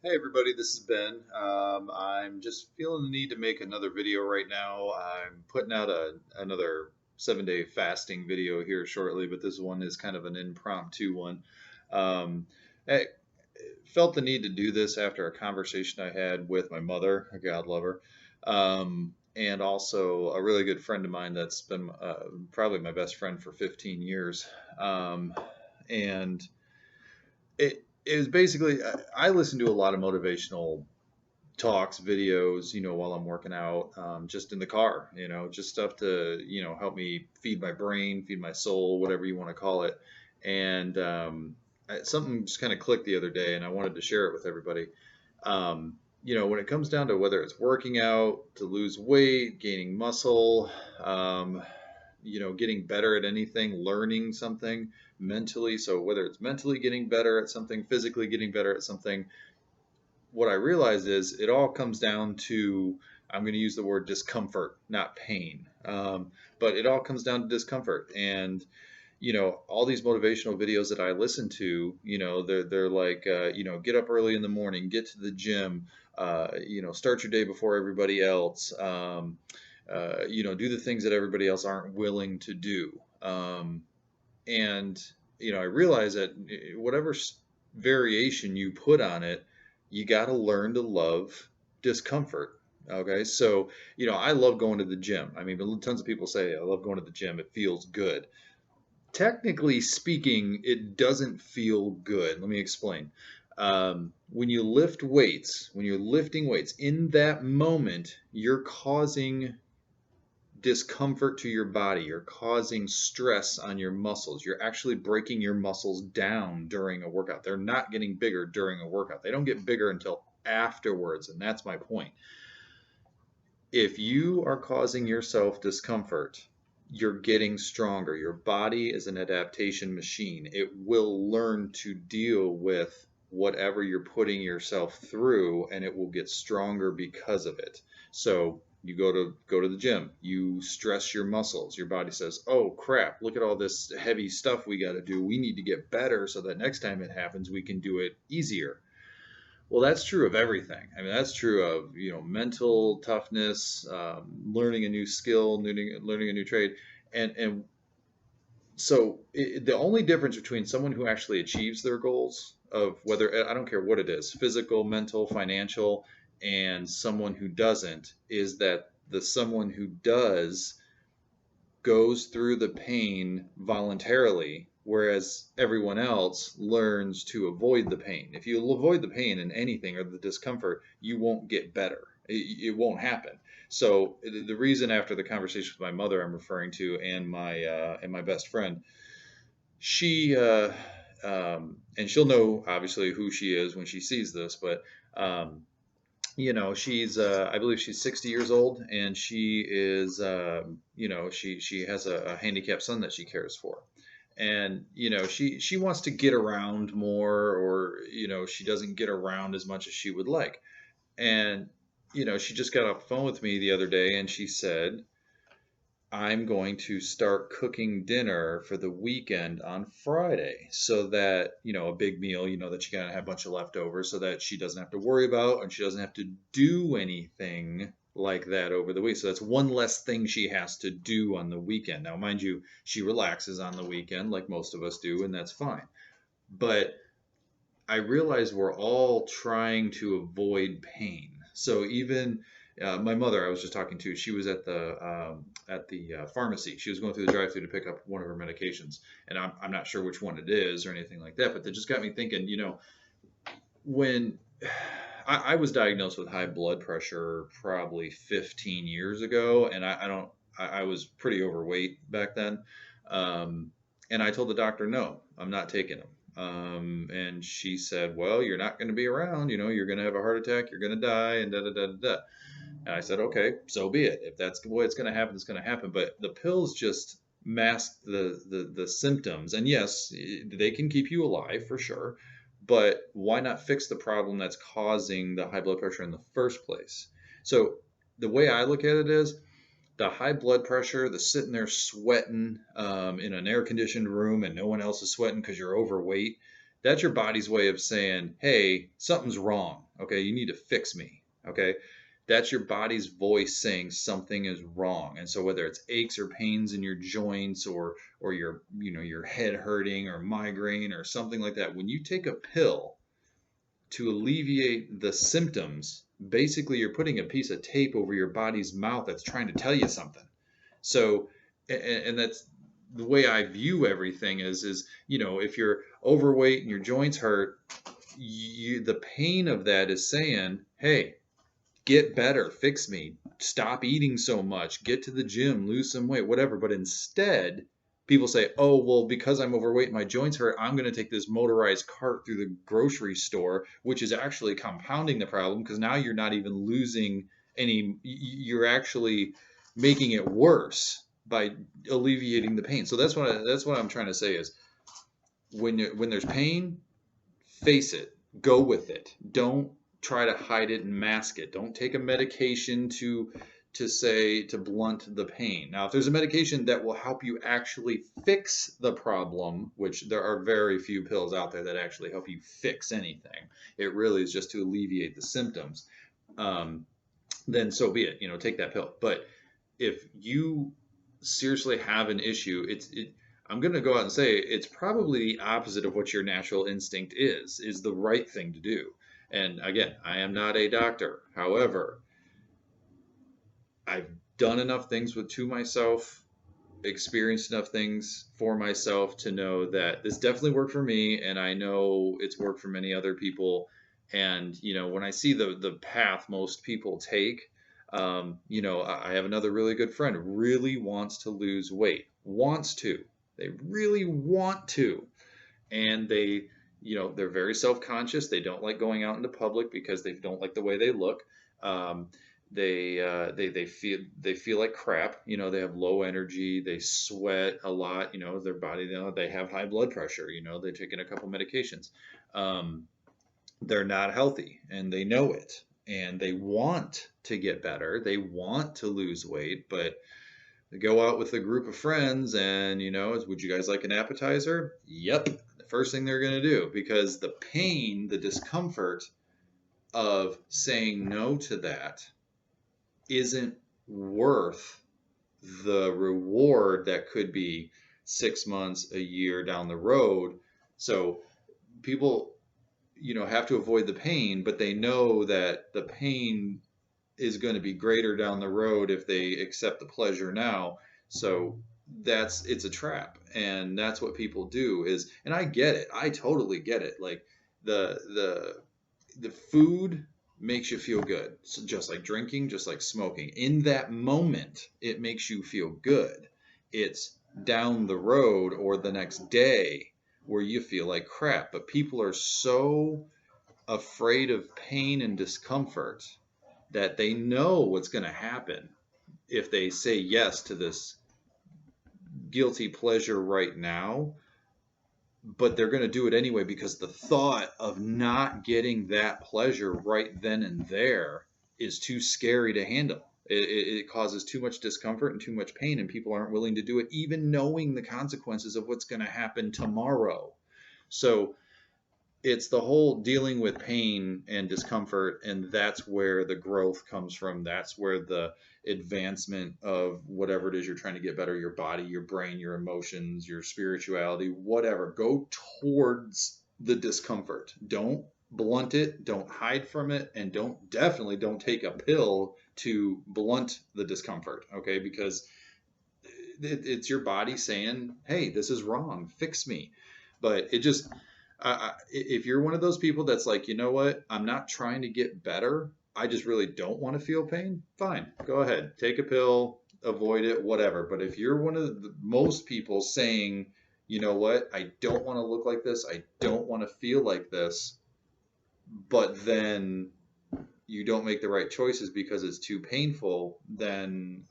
Hey everybody, this is Ben. I'm just feeling the need to make another video right now. I'm putting out another 7-day fasting video here shortly, but this one is kind of an impromptu one. I felt the need to do this after a conversation I had with my mother, a God lover, and also a really good friend of mine that's been probably my best friend for 15 years. And it was basically I listen to a lot of motivational talks, videos, while I'm working out, just in the car, just stuff to, help me feed my brain, feed my soul, whatever you want to call it. And something just kind of clicked the other day, and I wanted to share it with everybody. When it comes down to whether it's working out to lose weight, gaining muscle, um, getting better at anything, learning something mentally. So whether it's mentally getting better at something, physically getting better at something, what I realize is it all comes down to, I'm going to use the word discomfort, not pain. But it all comes down to discomfort. And, all these motivational videos that I listen to, they're like, get up early in the morning, get to the gym, start your day before everybody else, do the things that everybody else aren't willing to do. And, I realize that whatever variation you put on it, you got to learn to love discomfort. Okay. So, I love going to the gym. I mean, tons of people say, I love going to the gym. It feels good. Technically speaking, it doesn't feel good. Let me explain. When you lift weights, when you're lifting weights, in that moment, you're causing discomfort to your body. You're causing stress on your muscles. You're actually breaking your muscles down during a workout. They're not getting bigger during a workout. They don't get bigger until afterwards. And that's my point. If you are causing yourself discomfort, you're getting stronger. Your body is an adaptation machine. It will learn to deal with whatever you're putting yourself through, and it will get stronger because of it. So you go to the gym, you stress your muscles. Your body says, "Oh crap, look at all this heavy stuff we got to do. We need to get better so that next time it happens, we can do it easier." Well, that's true of everything. I mean, that's true of, mental toughness, learning a new skill, learning a new trade. And so the only difference between someone who actually achieves their goals, of whether, I don't care what it is, physical, mental, financial, and someone who doesn't, is that the someone who does goes through the pain voluntarily, whereas everyone else learns to avoid the pain. If you avoid the pain in anything or the discomfort, you won't get better. It won't happen. So the reason, after the conversation with my mother I'm referring to, and my best friend, she and she'll know obviously who she is when she sees this, but she's I believe she's 60 years old, and she is she has a handicapped son that she cares for. And she wants to get around more, or she doesn't get around as much as she would like. And she just got off the phone with me the other day, and she said, I'm going to start cooking dinner for the weekend on Friday, so that, a big meal, that you gotta have a bunch of leftovers, so that she doesn't have to worry about, and she doesn't have to do anything like that over the week. So that's one less thing she has to do on the weekend. Now, mind you, she relaxes on the weekend like most of us do, and that's fine. But I realize we're all trying to avoid pain. So even my mother, I was just talking to, she was at the pharmacy. She was going through the drive-through to pick up one of her medications, and I'm not sure which one it is or anything like that. But that just got me thinking. When I was diagnosed with high blood pressure probably 15 years ago, and I don't. I was pretty overweight back then, and I told the doctor, no, I'm not taking them. And she said, well, you're not going to be around, you're going to have a heart attack, you're going to die, and da da da da da. And I said, okay, so be it. If that's the way it's going to happen, it's going to happen. But the pills just mask the symptoms. And yes, they can keep you alive for sure. But why not fix the problem that's causing the high blood pressure in the first place? So the way I look at it is, the high blood pressure, the sitting there sweating in an air conditioned room and no one else is sweating because you're overweight. That's your body's way of saying, hey, something's wrong. Okay, you need to fix me. Okay, that's your body's voice saying something is wrong. And so whether it's aches or pains in your joints, or your, your head hurting, or migraine, or something like that, when you take a pill to alleviate the symptoms, basically you're putting a piece of tape over your body's mouth that's trying to tell you something. So, and that's the way I view everything is, if you're overweight and your joints hurt, the pain of that is saying, hey, get better, fix me, stop eating so much, get to the gym, lose some weight, whatever. But instead, people say, oh, well, because I'm overweight, my joints hurt, I'm going to take this motorized cart through the grocery store, which is actually compounding the problem, because now you're not even losing any, you're actually making it worse by alleviating the pain. So that's what I'm trying to say is, when there's pain, face it, go with it. Don't try to hide it and mask it. Don't take a medication to blunt the pain. Now, if there's a medication that will help you actually fix the problem, which there are very few pills out there that actually help you fix anything, it really is just to alleviate the symptoms. Then so be it. Take that pill. But if you seriously have an issue, I'm going to go out and say it's probably the opposite of what your natural instinct is the right thing to do. And again, I am not a doctor. However, I've done enough things to myself, experienced enough things for myself to know that this definitely worked for me, and I know it's worked for many other people. And when I see the path most people take, I have another really good friend who really wants to lose weight, they really want to, and they're very self-conscious. They don't like going out into public because they don't like the way they look. Um, they feel like crap. They have low energy. They sweat a lot. Their body. They have high blood pressure. They're taking a couple medications. They're not healthy, and they know it. And they want to get better. They want to lose weight, but they go out with a group of friends, and would you guys like an appetizer? Yep. The first thing they're going to do, because the pain, the discomfort of saying no to that isn't worth the reward that could be 6 months, a year down the road. So people, have to avoid the pain, but they know that the pain is going to be greater down the road if they accept the pleasure now. So it's a trap, and that's what people do and I get it. I totally get it. Like the food makes you feel good. So just like drinking, just like smoking. In that moment, it makes you feel good. It's down the road or the next day where you feel like crap. But people are so afraid of pain and discomfort that they know what's going to happen if they say yes to this guilty pleasure right now, but they're going to do it anyway because the thought of not getting that pleasure right then and there is too scary to handle. It causes too much discomfort and too much pain, and people aren't willing to do it, even knowing the consequences of what's going to happen tomorrow. So it's the whole dealing with pain and discomfort, and that's where the growth comes from. That's where the advancement of whatever it is you're trying to get better, your body, your brain, your emotions, your spirituality, whatever. Go towards the discomfort. Don't blunt it, don't hide from it, and definitely don't take a pill to blunt the discomfort, okay? Because it's your body saying, hey, this is wrong, fix me. But if you're one of those people that's like, you know what, I'm not trying to get better, I just really don't want to feel pain, fine, go ahead, take a pill, avoid it, whatever. But if you're one of most people saying, you know what, I don't want to look like this, I don't want to feel like this, but then you don't make the right choices because it's too painful, then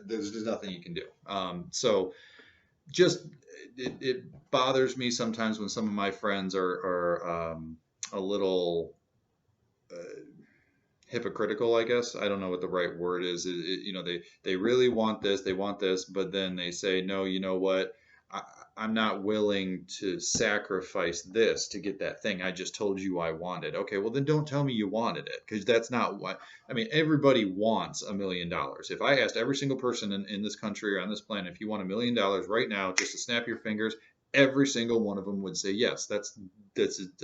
there's nothing you can do. So just it bothers me sometimes when some of my friends are a little hypocritical, I guess. I don't know what the right word is. They really want this, but then they say, no, you know what? I, I'm not willing to sacrifice this to get that thing I just told you I wanted. Okay, well then don't tell me you wanted it, because that's not what I mean. Everybody wants $1 million. If I asked every single person in this country or on this planet, if you want $1 million right now, just to snap your fingers, every single one of them would say yes. That's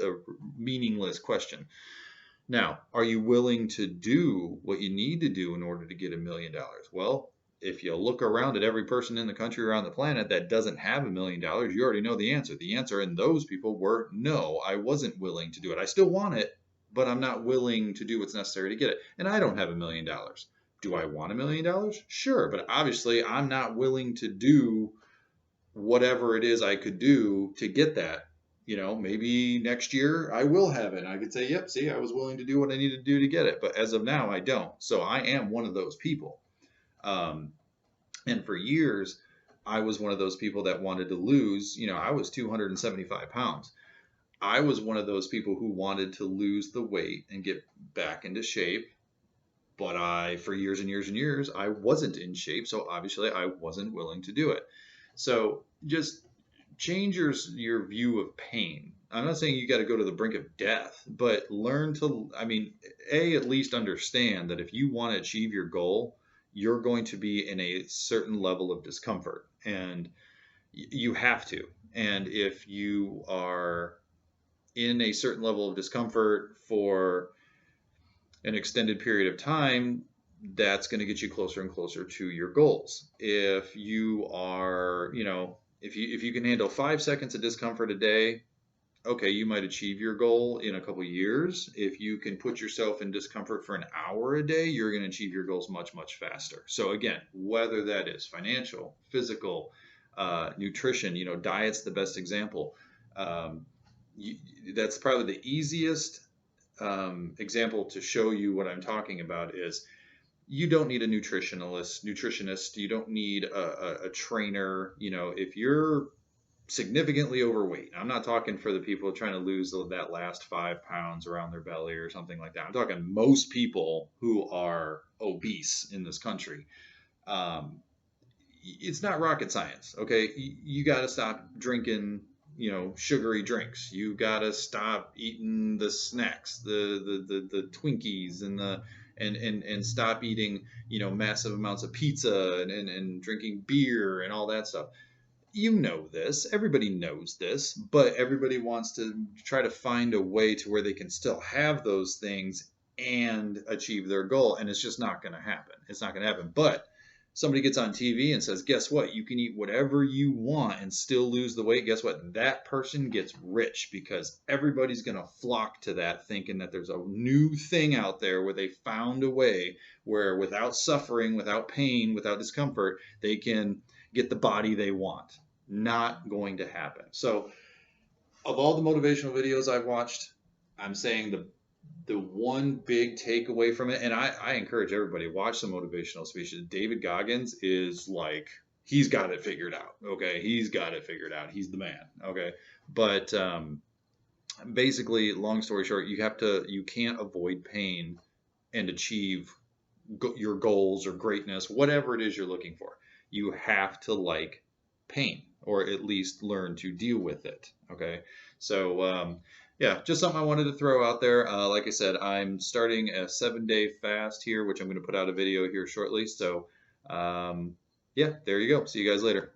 a meaningless question. Now, are you willing to do what you need to do in order to get $1 million? Well, if you look around at every person in the country or on the planet that doesn't have $1 million, you already know the answer. The answer in those people were no, I wasn't willing to do it. I still want it, but I'm not willing to do what's necessary to get it. And I don't have $1 million. Do I want $1 million? Sure, but obviously I'm not willing to do whatever it is I could do to get that. Maybe next year I will have it. I could say, yep, see, I was willing to do what I needed to do to get it. But as of now, I don't. So I am one of those people. Um, and for years, I was one of those people that wanted to lose. I was 275 pounds. I was one of those people who wanted to lose the weight and get back into shape. But for years and years and years, I wasn't in shape. So obviously, I wasn't willing to do it. So just change your view of pain. I'm not saying you got to go to the brink of death, but learn to, at least understand that if you want to achieve your goal, you're going to be in a certain level of discomfort, and you have to. And if you are in a certain level of discomfort for an extended period of time, that's going to get you closer and closer to your goals. If you are, if you can handle 5 seconds of discomfort a day, okay, you might achieve your goal in a couple of years. If you can put yourself in discomfort for an hour a day, you're going to achieve your goals much, much faster. So again, whether that is financial, physical, nutrition, diet's the best example. That's probably the easiest example to show you what I'm talking about is you don't need a nutritionist. You don't need a trainer. If you're significantly overweight, I'm not talking for the people trying to lose that last 5 pounds around their belly or something like that. I'm talking most people who are obese in this country. It's not rocket science. Okay. You got to stop drinking sugary drinks. You gotta stop eating the snacks, the Twinkies and stop eating massive amounts of pizza and drinking beer and all that stuff. This, everybody knows this, but everybody wants to try to find a way to where they can still have those things and achieve their goal, and it's just not going to happen. It's not going to happen. But somebody gets on TV and says, guess what? You can eat whatever you want and still lose the weight. Guess what? That person gets rich because everybody's going to flock to that, thinking that there's a new thing out there where they found a way where without suffering, without pain, without discomfort, they can get the body they want. Not going to happen. So of all the motivational videos I've watched, I'm saying the one big takeaway from it, and I encourage everybody to watch some motivational speeches. David Goggins is like, he's got it figured out. Okay. He's got it figured out. He's the man. Okay. But basically, long story short, you can't avoid pain and achieve your goals or greatness, whatever it is you're looking for. You have to like pain, or at least learn to deal with it. Okay. So, yeah, just something I wanted to throw out there. Like I said, I'm starting a 7-day fast here, which I'm going to put out a video here shortly. So, yeah, there you go. See you guys later.